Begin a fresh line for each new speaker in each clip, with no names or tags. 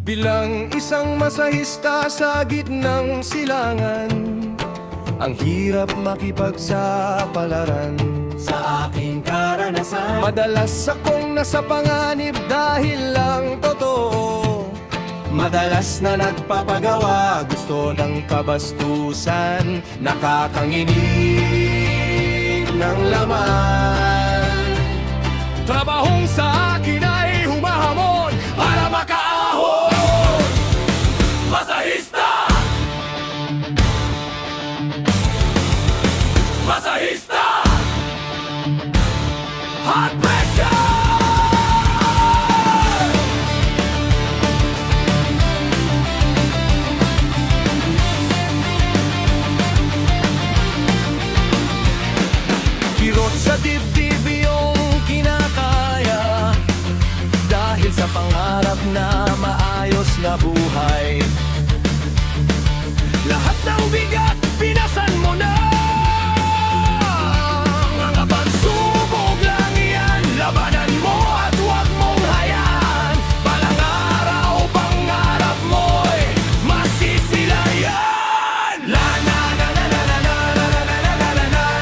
Bilang isang masahista sa gitnang silangan, ang hirap makipagsapalaran.
Sa aking karanasan,
Madalas akong nasa panganib dahil lang totoo. Madalas na nagpapagawa, gusto ng kabastusan, nakakanginig ng laman. Trabahong sa akin ay humahamon para makaahon. Masahista! Masahista! Hot pressure! Kirot sa dibdib yung kinakaya, dahil sa pangarap na maayos na buhay. Lahat ng bigat, pinasan mo na. Mga pagsubok lang yan, labanan mo at huwag mong hayaan. Balang araw, pangarap mo'y masisilayan. La la la la la la la la la la la la la la.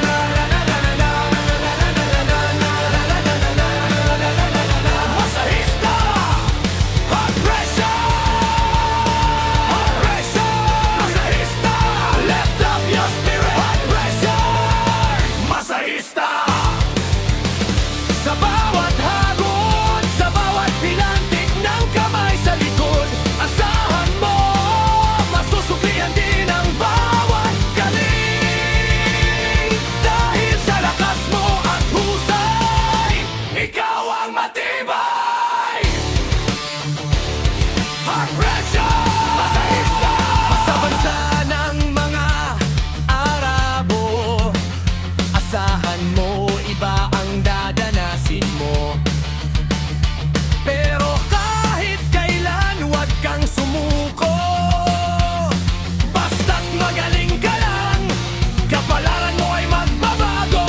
Masahista! Hot pressure! Hot pressure! Masahista! Lift up your spirit! Hot pressure! Masahista! Sa bawat hagod, sa bawat pilantik ng kamay sa likod, asahan mo, masusuklian din ang bawat galing. Dahil sa lakas mo at husay, ikaw ang matibay. Hot pressure! Masahista! Sa bansa ng mga Arabo, asahan mo, iba ang dadanasin mo. Pero kahit kailan, huwag kang sumuko. Basta't magaling ka lang, kapalaran mo ay magbabago.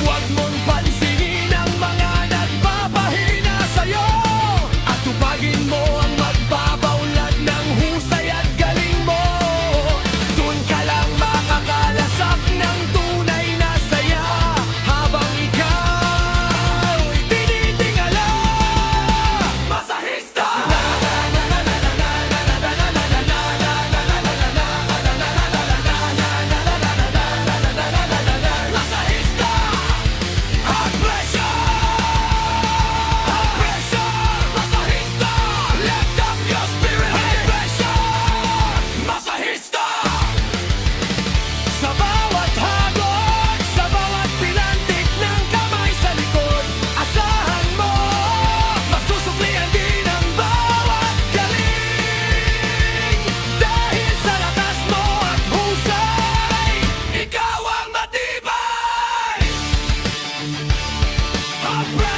Huwag mong pansinin ang mga nagpapahina sa'yo, at tupagin mo ang magpapaunlad ng husay at galing mo. Doon ka lang makakalasap ng tunay na saya, habang ikaw tinitingala. Masahista! Masahista! Hot pressure! Hot pressure! Masahista! Lift up your spirit! Hot pressure! Masahista! Sa bawat hagod, sa bawat pilantik ng kamay sa likod, asahan mo, masusuklian din ang bawat galing. Dahil sa lakas mo at husay, ikaw ang matibay. Hot pressure!